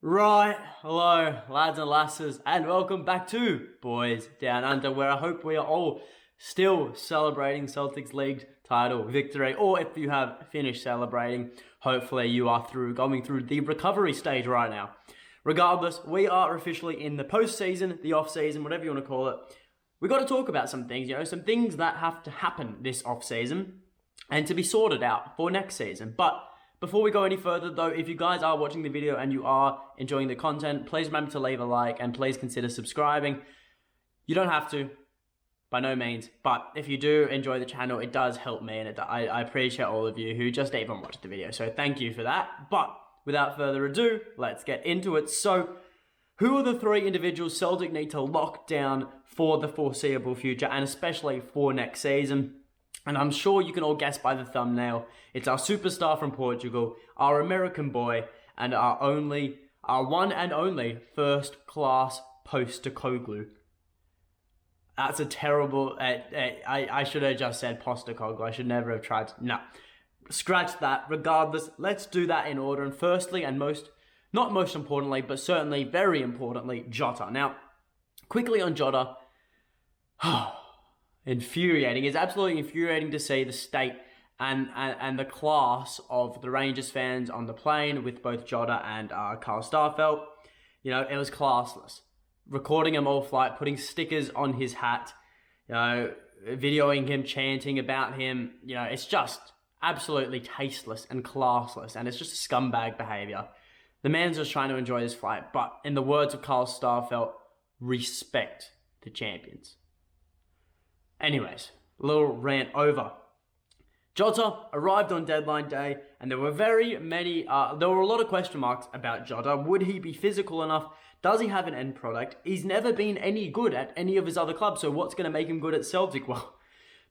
Right, hello lads and lasses, and welcome back to Boys Down Under, where I hope we are all still celebrating Celtic's league title victory, or if you have finished celebrating, hopefully you are going through the recovery stage right now. Regardless, we are officially in the postseason, the off-season, whatever you want to call it. We got to talk about some things, some things that have to happen this off-season and to be sorted out for next season. But before we go any further though, if you guys are watching the video and you are enjoying the content, please remember to leave a like and please consider subscribing. You don't have to, by no means, but if you do enjoy the channel, it does help me, and I appreciate all of you who just even watched the video, so thank you for that. But without further ado, let's get into it. So, who are the three individuals Celtic need to lock down for the foreseeable future, and especially for next season? And I'm sure you can all guess by the thumbnail, it's our superstar from Portugal, our American boy, and our one and only first-class Postecoglou. That's a terrible, I should have just said Postecoglou. I should never have tried to, no. Scratch that. Regardless, let's do that in order. And firstly, and not most importantly, but certainly very importantly, Jota. Now, quickly on Jota, infuriating. It's absolutely infuriating to see the state and the class of the Rangers fans on the plane with both Jota and Carl Starfelt. It was classless. Recording him all flight, putting stickers on his hat, videoing him, chanting about him. It's just absolutely tasteless and classless, and it's just a scumbag behaviour. The man's just trying to enjoy his flight, but in the words of Carl Starfelt, respect the champions. Anyways, a little rant over. Jota arrived on deadline day, and there were there were a lot of question marks about Jota. Would he be physical enough? Does he have an end product? He's never been any good at any of his other clubs, so what's going to make him good at Celtic? Well,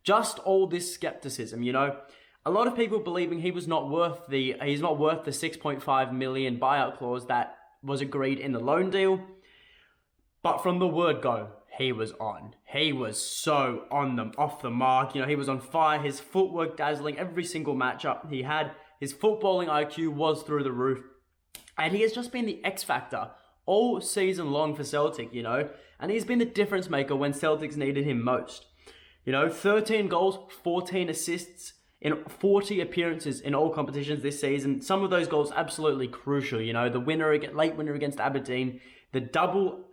just all this skepticism, A lot of people believing he's not worth the 6.5 million buyout clause that was agreed in the loan deal. But from the word go, he was on. He was so off the mark. He was on fire. His footwork dazzling every single matchup he had. His footballing IQ was through the roof. And he has just been the X factor all season long for Celtic, And he's been the difference maker when Celtics needed him most. 13 goals, 14 assists in 40 appearances in all competitions this season. Some of those goals absolutely crucial. The late winner against Aberdeen, the double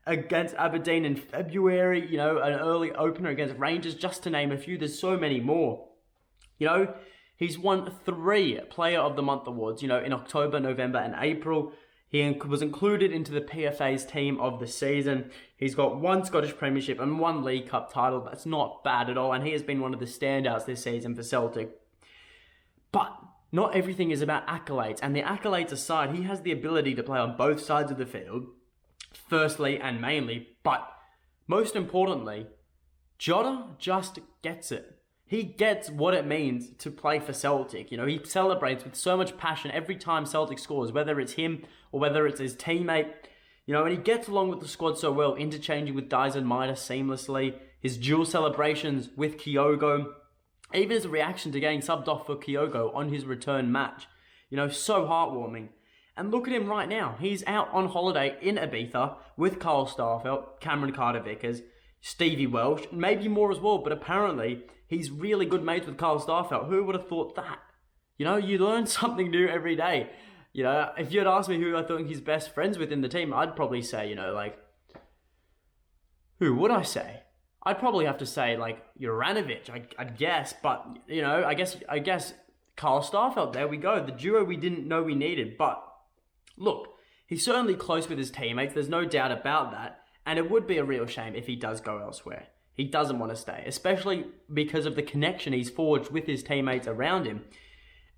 against Aberdeen in February, an early opener against Rangers, just to name a few. There's so many more. He's won 3 Player of the Month awards, in October, November, and April. He was included into the PFA's team of the season. He's got 1 Scottish Premiership and 1 League Cup title. That's not bad at all, and he has been one of the standouts this season for Celtic. But not everything is about accolades, and the accolades aside, he has the ability to play on both sides of the field, firstly and mainly, but most importantly, Jota just gets it. He gets what it means to play for Celtic. He celebrates with so much passion every time Celtic scores, whether it's him or whether it's his teammate. And he gets along with the squad so well, interchanging with Diaz and Maida seamlessly. His dual celebrations with Kyogo. Even his reaction to getting subbed off for Kyogo on his return match. So heartwarming. And look at him right now. He's out on holiday in Ibiza with Carl Starfelt, Cameron Carter-Vickers, Stevie Welsh, maybe more as well, but apparently he's really good mates with Carl Starfelt. Who would have thought that? You learn something new every day. If you had asked me who I think he's best friends with in the team, I'd probably say, who would I say? I'd probably have to say, Juranovic, I'd guess, but, I guess Carl Starfelt, there we go, the duo we didn't know we needed. But look, he's certainly close with his teammates, there's no doubt about that. And it would be a real shame if he does go elsewhere. He doesn't want to stay, especially because of the connection he's forged with his teammates around him.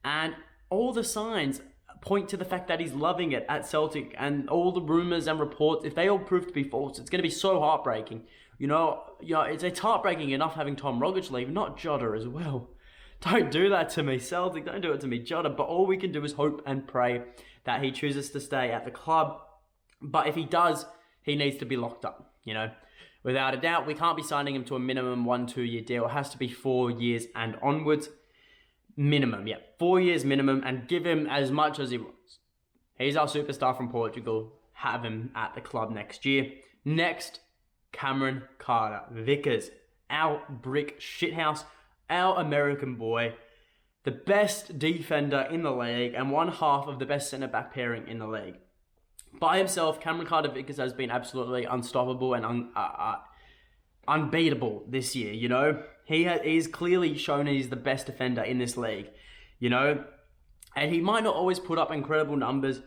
And all the signs point to the fact that he's loving it at Celtic, and all the rumours and reports, if they all prove to be false, it's going to be so heartbreaking. It's heartbreaking enough having Tom Rogic leave, not Jota as well. Don't do that to me, Celtic. Don't do it to me, Jota. But all we can do is hope and pray that he chooses to stay at the club. But if he does, he needs to be locked up, Without a doubt, we can't be signing him to a minimum 1-2 year deal. It has to be 4 years and onwards. Minimum, 4 years minimum, and give him as much as he wants. He's our superstar from Portugal. Have him at the club next year. Next, Cameron Carter-Vickers. Our brick shithouse. Our American boy. The best defender in the league and one half of the best centre-back pairing in the league. By himself, Cameron Carter-Vickers has been absolutely unstoppable and unbeatable this year, you know. He's clearly shown he's the best defender in this league, you know. And he might not always put up incredible numbers,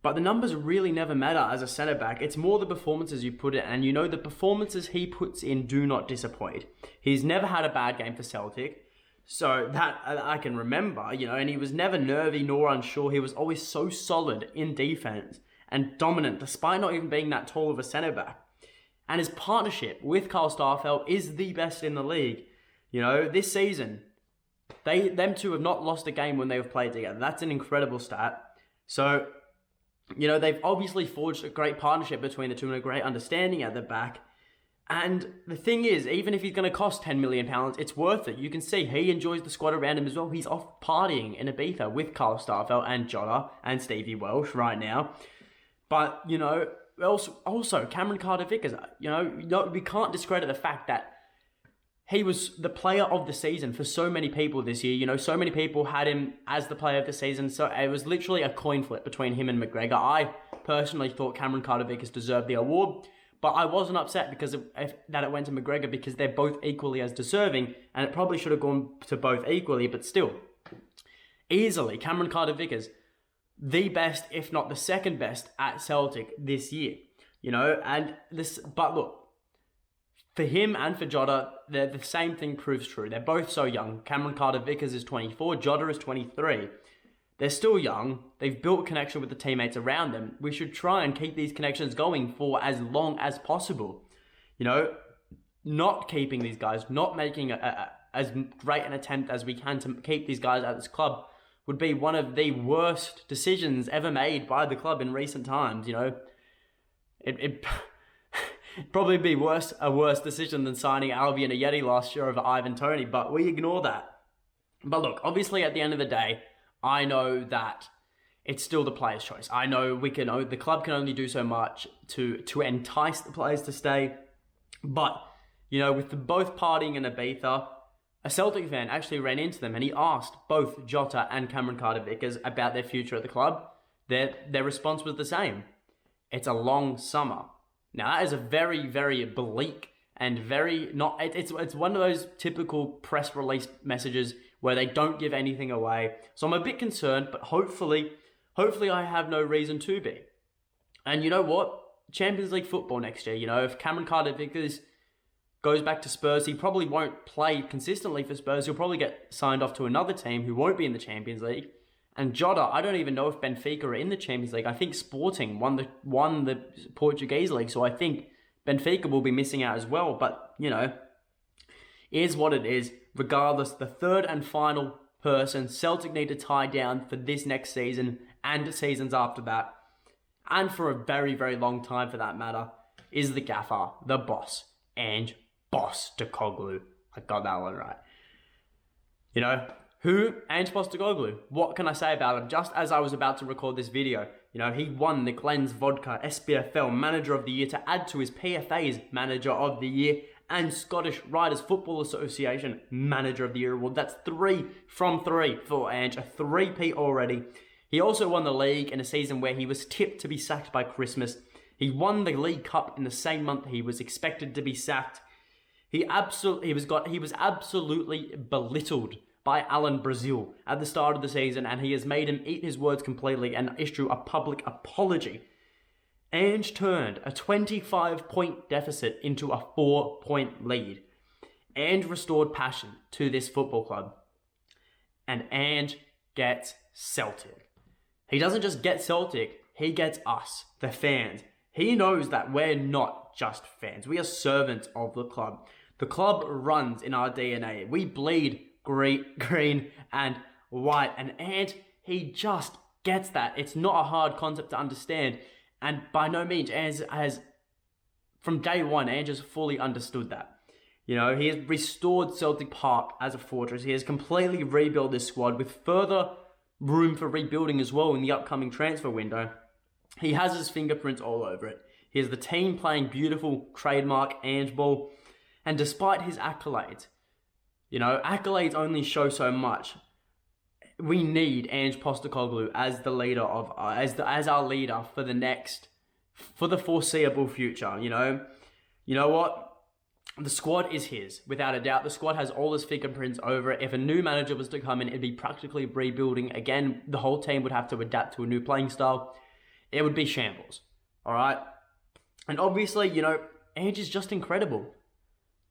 but the numbers really never matter as a centre-back. It's more the performances you put in, and you know the performances he puts in do not disappoint. He's never had a bad game for Celtic, so that I can remember, you know, and he was never nervy nor unsure. He was always so solid in defence and dominant, despite not even being that tall of a centre-back. And his partnership with Carl Starfelt is the best in the league. You know, this season, them two have not lost a game when they've played together. That's an incredible stat. So, you know, they've obviously forged a great partnership between the two and a great understanding at the back. And the thing is, even if he's going to cost £10 million, it's worth it. You can see he enjoys the squad around him as well. He's off partying in Ibiza with Carl Starfelt and Jota and Stevie Welsh right now. But, you know, also Cameron Carter-Vickers, you know, we can't discredit the fact that he was the player of the season for so many people this year. You know, so many people had him as the player of the season. So it was literally a coin flip between him and McGregor. I personally thought Cameron Carter-Vickers deserved the award, but I wasn't upset because that it went to McGregor, because they're both equally as deserving, and it probably should have gone to both equally, but still. Easily, Cameron Carter-Vickers, the best, if not the second best, at Celtic this year. You know, but look, for him and for Jota, the same thing proves true. They're both so young. Cameron Carter-Vickers is 24, Jota is 23. They're still young. They've built a connection with the teammates around them. We should try and keep these connections going for as long as possible. You know, not keeping these guys, not making as great an attempt as we can to keep these guys at this club would be one of the worst decisions ever made by the club in recent times. You know, it probably be a worse decision than signing Albion Ajeti last year over Ivan Toney, but we ignore that. But look, obviously at the end of the day, I know that it's still the player's choice. I know the club can only do so much to entice the players to stay. But, you know, with both partying in Ibiza, a Celtic fan actually ran into them and he asked both Jota and Cameron Carter-Vickers about their future at the club. Their response was the same. It's a long summer. Now, that is a very, very bleak and very not... It's one of those typical press release messages where they don't give anything away. So I'm a bit concerned, but hopefully I have no reason to be. And you know what? Champions League football next year. You know, if Cameron Carter-Vickers goes back to Spurs, he probably won't play consistently for Spurs. He'll probably get signed off to another team who won't be in the Champions League. And Jota, I don't even know if Benfica are in the Champions League. I think Sporting won the Portuguese league, so I think Benfica will be missing out as well. But, you know, is what it is. Regardless, the third and final person Celtic need to tie down for this next season and seasons after that, and for a very, very long time for that matter, is the gaffer, the boss, Ange Postecoglou. I got that one right. You know, who? Ange Postecoglou. What can I say about him? Just as I was about to record this video, you know, he won the Glens Vodka SPFL Manager of the Year to add to his PFA's Manager of the Year and Scottish Writers Football Association Manager of the Year award. That's 3 from 3 for Ange, a 3-peat already. He also won the league in a season where he was tipped to be sacked by Christmas. He won the League Cup in the same month he was expected to be sacked. He was absolutely belittled by Alan Brazil at the start of the season, and he has made him eat his words completely and issue a public apology. Ange turned a 25-point deficit into a 4-point lead. Ange restored passion to this football club. And Ange gets Celtic. He doesn't just get Celtic, he gets us, the fans. He knows that we're not just fans. We are servants of the club. The club runs in our DNA. We bleed green and white. And Ange, he just gets that. It's not a hard concept to understand. And by no means, from day one, Ange has fully understood that. You know, he has restored Celtic Park as a fortress. He has completely rebuilt this squad with further room for rebuilding as well in the upcoming transfer window. He has his fingerprints all over it. He has the team playing beautiful trademark Ange ball. And despite his accolades, accolades only show so much. We need Ange Postecoglou as the leader of as our leader for the foreseeable future. You know what? The squad is his, without a doubt. The squad has all his fingerprints over it. If a new manager was to come in, it'd be practically rebuilding. Again, the whole team would have to adapt to a new playing style. It would be shambles. All right? And obviously, Ange is just incredible.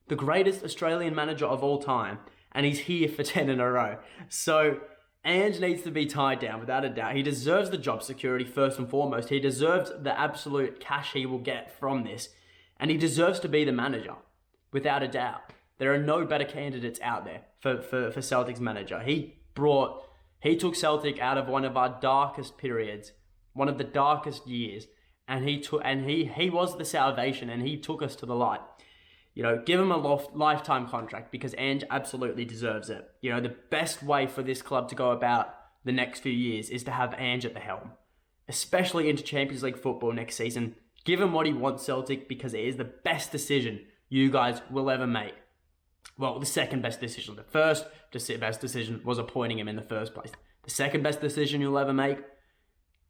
The greatest Australian manager of all time. And he's here for 10 in a row. So Ange needs to be tied down, without a doubt. He deserves the job security first and foremost. He deserves the absolute cash he will get from this. And he deserves to be the manager, without a doubt. There are no better candidates out there for Celtic's manager. He took Celtic out of one of our darkest periods, one of the darkest years, and he was the salvation, and he took us to the light. Give him a lifetime contract, because Ange absolutely deserves it. The best way for this club to go about the next few years is to have Ange at the helm, especially into Champions League football next season. Give him what he wants, Celtic, because it is the best decision you guys will ever make. Well, the second best decision. The first best decision was appointing him in the first place. The second best decision you'll ever make,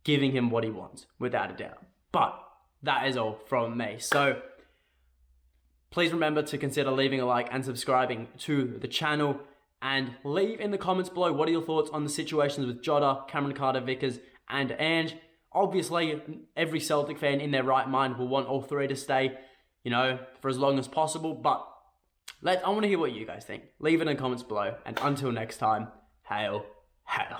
giving him what he wants, without a doubt. But that is all from me. So please remember to consider leaving a like and subscribing to the channel. And leave in the comments below what are your thoughts on the situations with Jota, Cameron Carter-Vickers, and Ange. Obviously, every Celtic fan in their right mind will want all three to stay, for as long as possible. But I want to hear what you guys think. Leave it in the comments below. And until next time, hail, hail.